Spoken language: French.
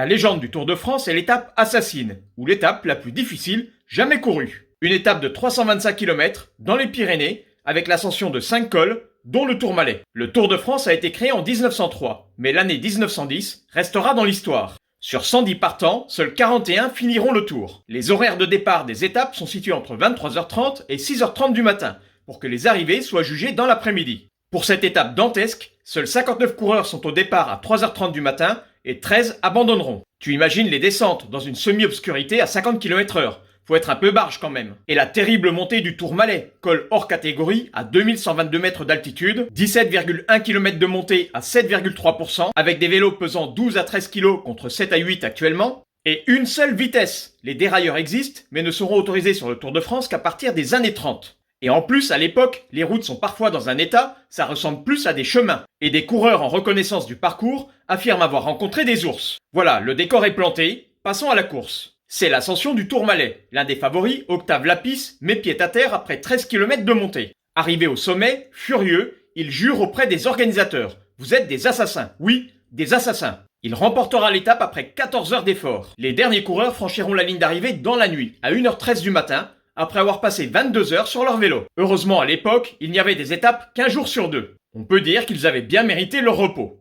La légende du Tour de France est l'étape assassine, ou l'étape la plus difficile jamais courue. Une étape de 325 km dans les Pyrénées, avec l'ascension de 5 cols, dont le Tourmalet. Le Tour de France a été créé en 1903, mais l'année 1910 restera dans l'histoire. Sur 110 partants, seuls 41 finiront le tour. Les horaires de départ des étapes sont situés entre 23h30 et 6h30 du matin, pour que les arrivées soient jugées dans l'après-midi. Pour cette étape dantesque, seuls 59 coureurs sont au départ à 3h30 du matin et 13 abandonneront. Tu imagines les descentes dans une semi-obscurité à 50 km/h. Faut être un peu barge quand même. Et la terrible montée du Tourmalet, col hors catégorie à 2122 mètres d'altitude, 17,1 km de montée à 7,3%, avec des vélos pesant 12 à 13 kg contre 7 à 8 actuellement, et une seule vitesse. Les dérailleurs existent, mais ne seront autorisés sur le Tour de France qu'à partir des années 30. Et en plus, à l'époque, les routes sont parfois dans un état, ça ressemble plus à des chemins. Et des coureurs en reconnaissance du parcours affirment avoir rencontré des ours. Voilà, le décor est planté, passons à la course. C'est l'ascension du Tourmalet. L'un des favoris, Octave Lapisse, met pied à terre après 13 km de montée. Arrivé au sommet, furieux, il jure auprès des organisateurs. Vous êtes des assassins. Oui, des assassins. Il remportera l'étape après 14 heures d'effort. Les derniers coureurs franchiront la ligne d'arrivée dans la nuit, à 1h13 du matin, après avoir passé 22 heures sur leur vélo. Heureusement, à l'époque, il n'y avait des étapes qu'un jour sur deux. On peut dire qu'ils avaient bien mérité leur repos.